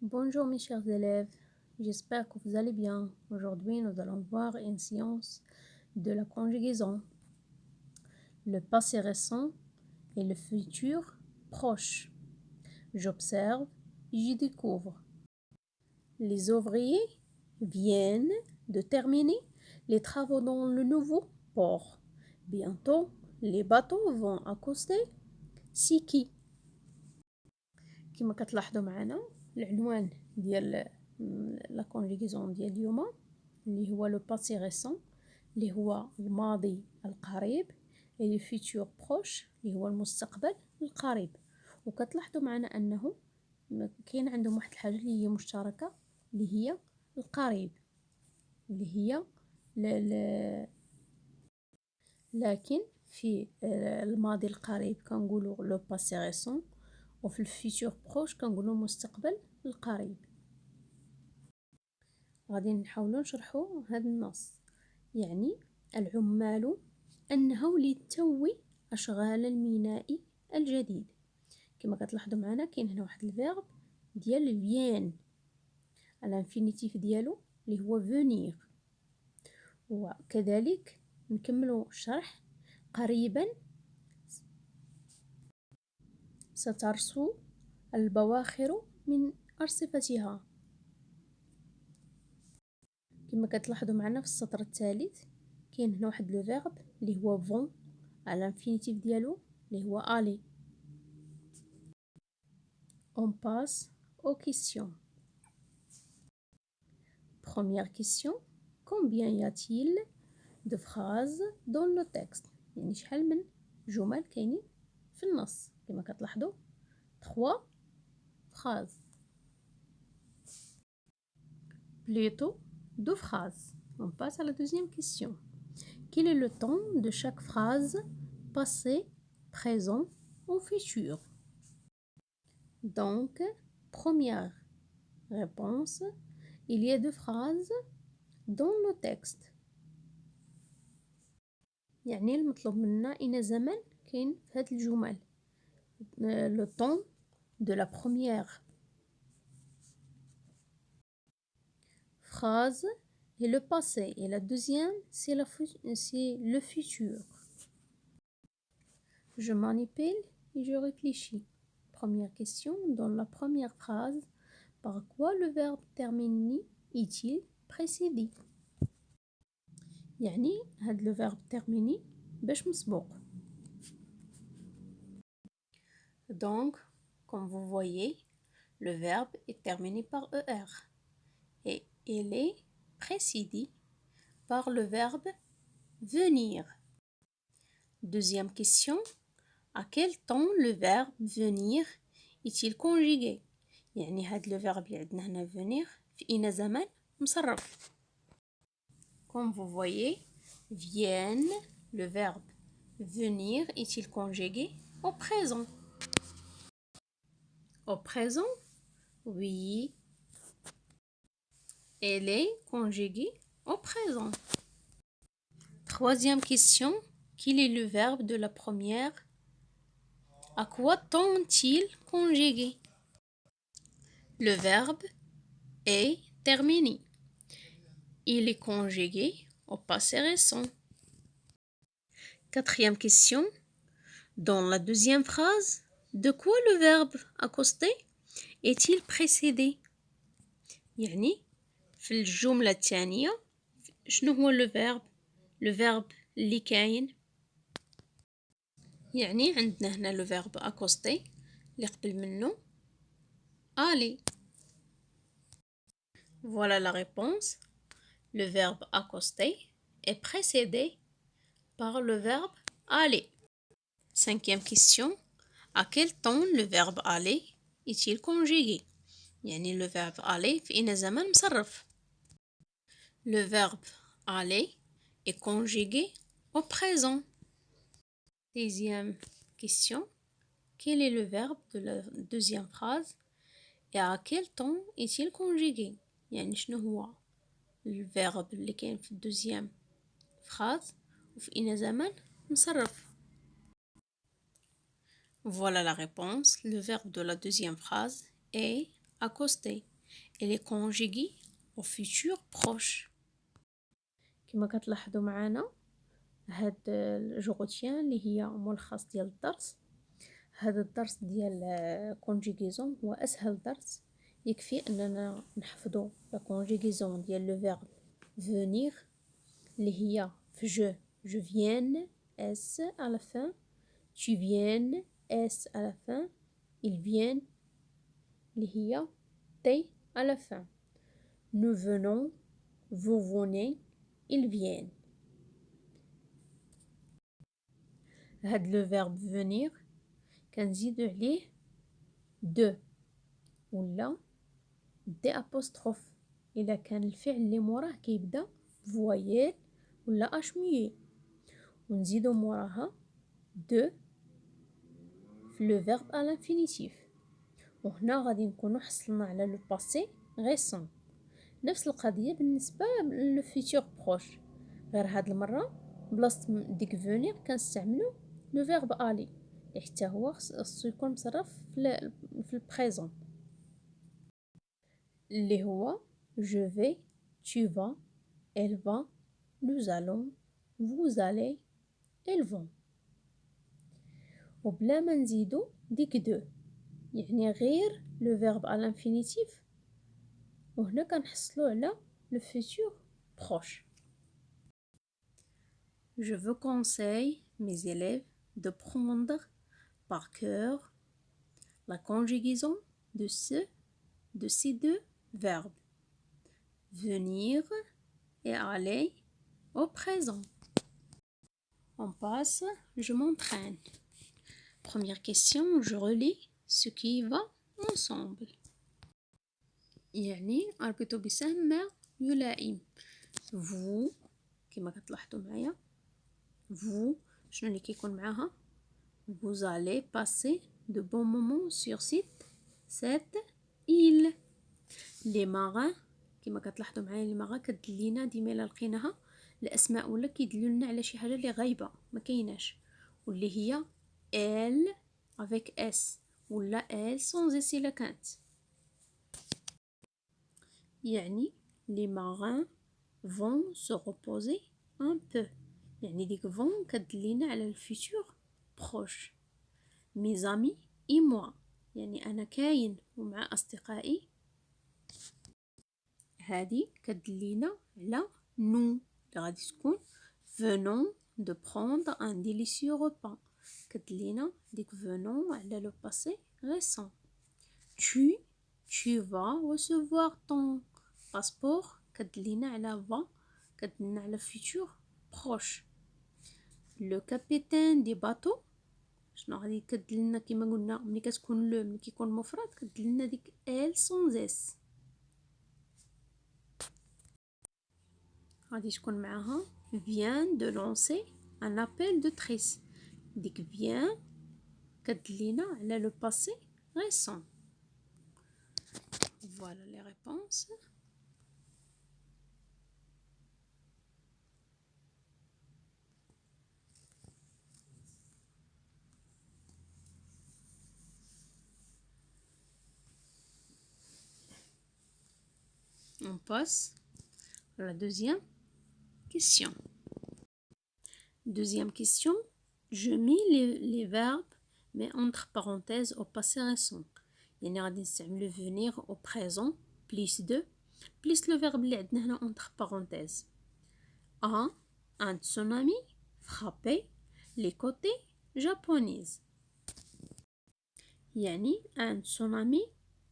Bonjour mes chers élèves, j'espère que vous allez bien. Aujourd'hui, nous allons voir une science de la conjugaison, le passé récent et le futur proche. J'observe, j'y découvre. Les ouvriers viennent de terminer les travaux dans le nouveau port. Bientôt, les bateaux vont accoster. C'est qui؟ كما كتلاحظوا معنا العنوان ديال لا كونجيغيزون ديال اليوم اللي هو لو باسي ريسون اللي هو الماضي القريب et le futur proche اللي هو المستقبل القريب. وكتلاحظوا معنا انه كاين عندهم واحد الحاجه اللي هي مشتركه اللي هي القريب اللي هي لكن في الماضي القريب كنقولوا لو باسي ريسون وفي الفيتور بروش كنقولوا المستقبل القريب. غادي نحاولوا نشرحوا هذا النص. يعني العمال انهوا لتو اشغال الميناء الجديد. كما كتلاحظوا معنا كاين هنا واحد الفيرب ديال فيان الانفينيتيف ديالو اللي هو فونير. وكذلك نكملوا الشرح. قريبا سترسو البواخر من أرصفتها. كما كتلاحظوا معنا في السطر الثالث كاين هنا واحد لو فيرب اللي هو فون على الانفينيتيف ديالو اللي هو الي. On passe aux questions. Première question. Combien y a-t-il de phrases dans le texte؟ يعني شحال من جمل كاينين في النص. كما كتلاحظوا 3 phrases. Plutôt 2 phrases. On passe à la deuxième question. Quel est le temps de chaque phrase, passé, présent ou futur? Donc, première réponse, il y a 2 phrases dans le texte. يعني المطلوب منا إن زمن كاين في هاد الجمل. Le temps de la première phrase est le passé et la deuxième c'est le futur. Je manipule et je réfléchis. Première question, dans la première phrase, par quoi le verbe terminer est-il précédé؟ يعني هاد le verbe terminer باش مسبوق. Donc, comme vous voyez, le verbe est terminé par ER et il est précédé par le verbe venir. Deuxième question, à quel temps le verbe venir est-il conjugué؟ يعني هاد le verbe اللي عندنا هنا venir في أين زمن مصرف. Comme vous voyez, vienne, le verbe venir est-il conjugué au présent? Au présent, oui. Elle est conjuguée au présent. Troisième question, quel est le verbe de la première? À quoi tend-il conjugué? Le verbe est terminé. Il est conjugué au passé récent. Quatrième question. Dans la deuxième phrase, de quoi le verbe accoster est-il précédé؟ يعني في الجملة الثانية شنو هو le verbe اللي كاين؟ يعني عندنا هنا le verbe accoster اللي قبل منه aller. Voilà la réponse. Le verbe accoster est précédé par le verbe aller. Cinquième question. À quel temps le verbe aller est-il conjugué؟ يعني le verbe aller في أين زمن مصرف. Le verbe aller est conjugué au présent. Deuxième question. Quel est le verbe de la deuxième phrase et à quel temps est-il conjugué؟ يعني شنو هو الverbe اللي كاين في الدوزيام phrase وفي أين زمن مصرف. Voilà la réponse. Le verbe de la deuxième phrase est accoster. elle est conjuguée au futur proche. كما كتلاحظوا معنا هاد جو غوتيان اللي هي ملخص ديال الدرس. هذا الدرس ديال كونجيغيزون هو اسهل درس. يكفي اننا نحفظوا لا كونجيغيزون ديال لو فيرب venir اللي هي في je viens s à la fin, tu viennes s à la fin, ils viennent اللي هي t à la fin, nous venons vous venez, ils viennent. هاد لو فيرب venir كنزيدو عليه de ولا دي apostrophe الا كان الفعل اللي موراه كيبدا فوايال ولا اش ميي، ونزيدو موراها de في لو فيرب à l'infinitif. وهنا غادي نكونو حصلنا على لو باسي récent. نفس القضيه بالنسبه للو futur proche، غير هاد المره بلاصه ديك venir كنستعملو لو فيرب aller اللي حتى هو خصو يكون مصرف في البريزون اللي هو je vais, tu vas, elle va, nous allons, vous allez, elles vont. وبلا ما نزيدو ديك دو، يعني غير لو فيرب à l'infinitif، وهنا كنحصلو على le futur proche. Je veux conseiller mes élèves de prendre par cœur la conjugaison de ces deux verbes, venir et aller au présent. On passe, je m'entraîne. Première question, je relis ce qui va ensemble. يعني أربط بسهم ما يلائم. vous كما كتلاحظوا معايا vous شنو اللي كيكون معاها؟ vous allez passer de bons moments sur cette île. les marins كما كتلاحظوا معايا لي مارا كدلينا ديما الا لقيناها الاسماء ولا كيدلوا لنا على شي حاجه اللي غايبه ما كايناش، واللي هي elle avec s ولا elle sans s الا كانت. يعني les marins vont se reposer un peu، يعني ديك vont كدلينا على الفيتور بروش. mes amis et moi يعني انا كاين ومع اصدقائي، هذه كدلينا على nous اللي غادي تكون venons de prendre un délicieux repas، كدلينا ديك venons على لو passé récent. tu vas recevoir ton passeport كدلينا على va كدلينا على futur proche. le capitaine des bateaux شنو غادي كدلنا كما قلنا ملي كتكون لو ملي كيكون مفرد كدلنا ديك elle sans s، غادي تكون معاها vient de lancer un appel de tresse، ديك vient كدلينا على le passé récent. Voilà les réponses. On passe à la deuxième question. Deuxième question, je mets les verbes mais entre parenthèses au passé récent. يعني غادي نستعملو venir au présent plus de plus le verbe اللي عندنا هنا entre parenthèses. un tsunami frappé les côtés japonaises. يعني un tsunami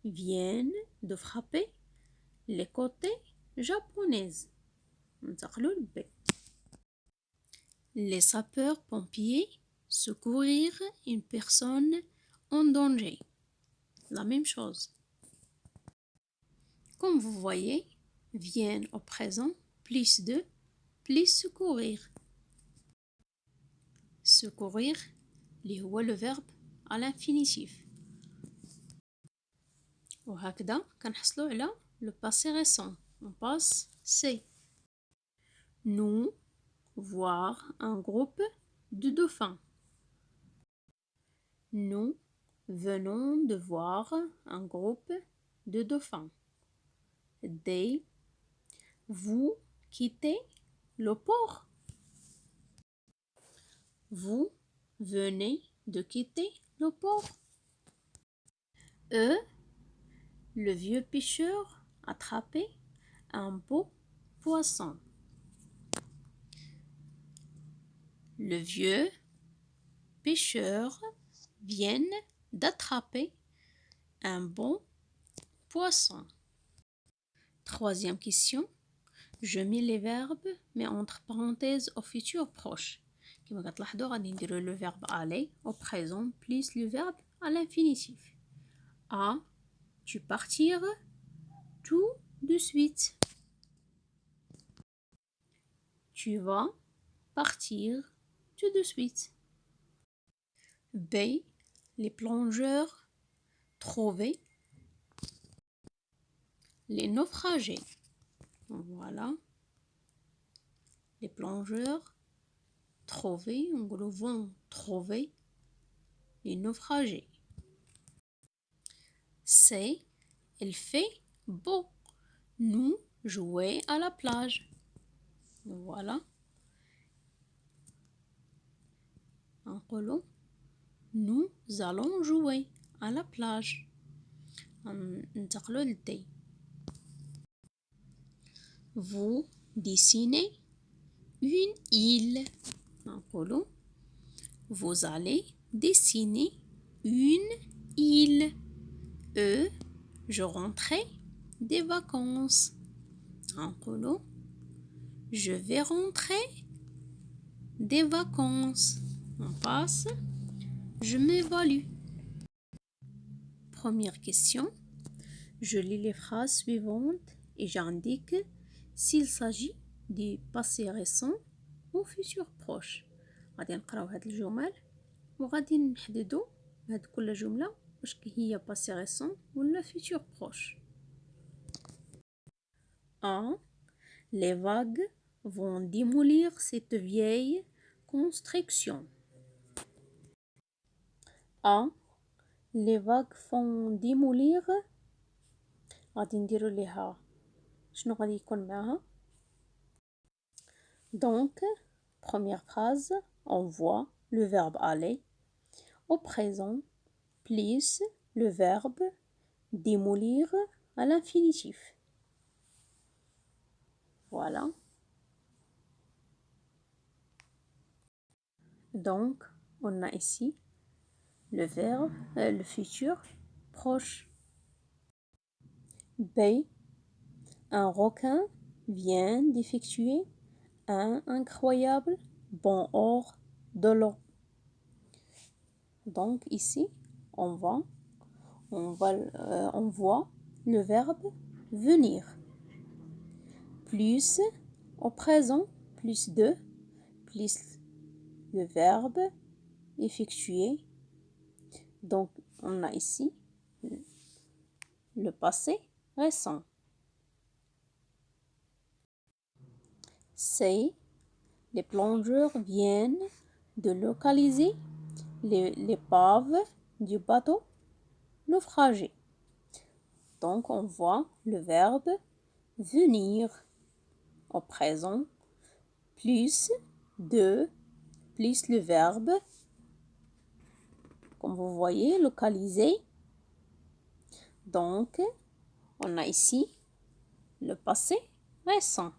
vient de frapper les côtés japonaises. ننتقلوا ل B. les sapeurs-pompiers secourir une personne en danger. La même chose. Comme vous voyez, viennent au présent plus de plus secourir. secourir اللي هو le verbe à l'infinitif. وهكذا كنحصلوا على le passé récent. On passe C. nous voir un groupe de dauphins. nous venons de voir un groupe de dauphins. They. Vous quittez le port. Vous venez de quitter le port. Le vieux pêcheur attrapait un beau poisson. Le vieux pêcheur vient d'attraper un bon poisson. Troisième question. Je mets les verbes mais entre parenthèses au futur proche. كما كتلاحظوا غادي نديرو le verbe aller au présent plus le verbe à l'infinitif. A. Tu partir tout de suite. Tu vas partir tout de suite. B. Les plongeurs trouvaient les naufragés. Voilà. Les plongeurs trouvaient, vont trouver les naufragés. C. Il fait beau. Nous jouons à la plage. Voilà. Nous allons jouer à la plage. ننتقلوا للدي. Vous dessinez une île. Vous allez dessiner une île. Je rentrais des vacances. Je vais rentrer des vacances. On passe. Je m'évalue. Première question. Je lis les phrases suivantes et j'indique s'il s'agit du passé récent ou futur proche. غادي نقراو هاد الجمل وغادي نحددو هاد كل جملة واش هي passé récent ولا futur proche. 1. Les vagues vont démolir cette vieille construction. 1. Les vagues vont démolir. غادي نديرو ليها شنو غادي يكون معاها. Donc, première phrase, on voit le verbe aller au présent plus le verbe démolir à l'infinitif. Voilà. Donc, on a ici le verbe, le futur proche. B. Un requin vient d'effectuer un incroyable bond hors de l'eau. Donc ici, on voit le verbe venir. Plus au présent, plus de, plus le verbe effectuer. Donc on a ici le passé récent. C. Les plongeurs viennent de localiser l'épave du bateau naufragé. Donc on voit le verbe venir au présent plus de plus le verbe, comme vous voyez, localiser. Donc on a ici le passé récent.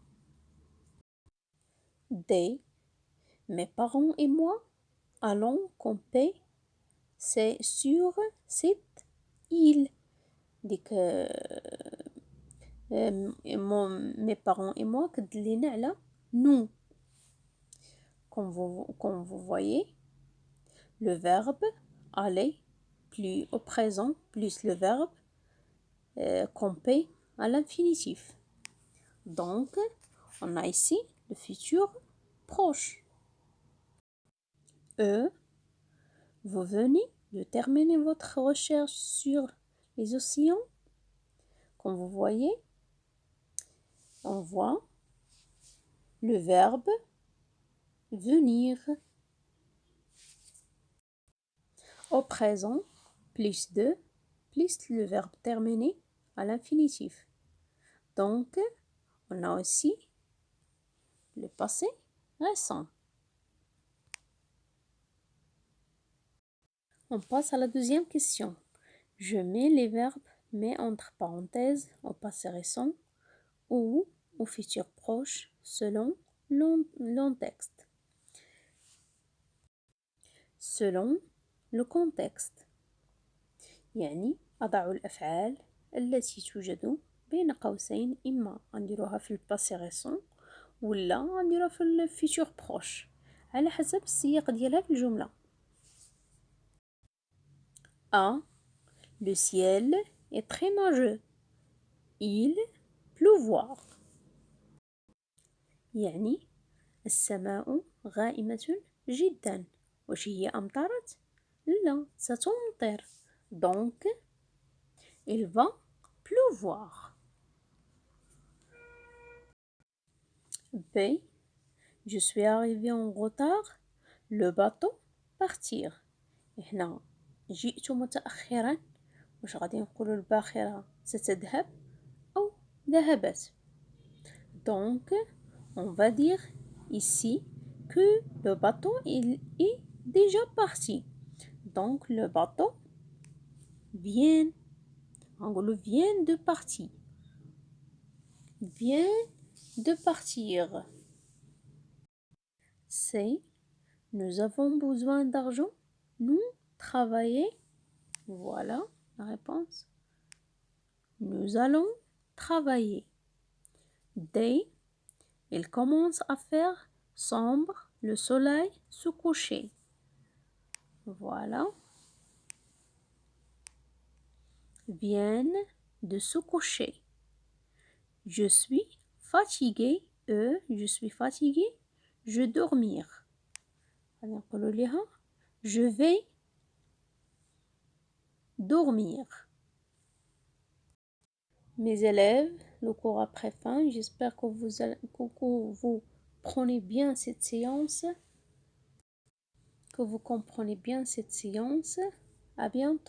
D. Mes parents et moi allons camper sur cette île. Mes parents et moi كدلينا على nous. Comme vous voyez, le verbe aller plus au présent plus le verbe camper à l'infinitif. Donc, on a ici le futur proche. Vous venez de terminer votre recherche sur les océans. Comme vous voyez, on voit le verbe venir au présent plus de plus le verbe terminé à l'infinitif. Donc, on a aussi le passé récent. On passe à la deuxième question. Je mets les verbes mais entre parenthèses au passé récent ou au futur proche selon le texte. selon le contexte. يعني أضع الأفعال التي توجد بين قوسين إما نديروها في الباسي ريسون ولا نديروها في الفيتور بروش على حسب السياق ديالها في الجملة. A. Le ciel est très nuageux. Il pleuvoir. يعني السماء غائمة جدا. واش هي أمطرت؟ لا، ستمطر. Donc, il va pleuvoir. B. Je suis arrivé en retard. Le bateau partir. هنا جئت متأخرا. واش غادي نقولوا الباخرة ستذهب أو ذهبت. Donc, on va dire ici que le bateau il est déjà parti. Donc, le bateau vient. نقولوا vient de partir. Vient de partir. C. Nous avons besoin d'argent. Nous travailler. Voilà la réponse. Nous allons travailler. D. Il commence à faire sombre. Le soleil se coucher. Voilà. Viennent de se coucher. Je suis fatigué. Je suis fatigué. Je dormir. Je vais dormir. Mes élèves, le cours après fin, j'espère que vous prenez bien cette séance, que vous comprenez bien cette séance. À bientôt.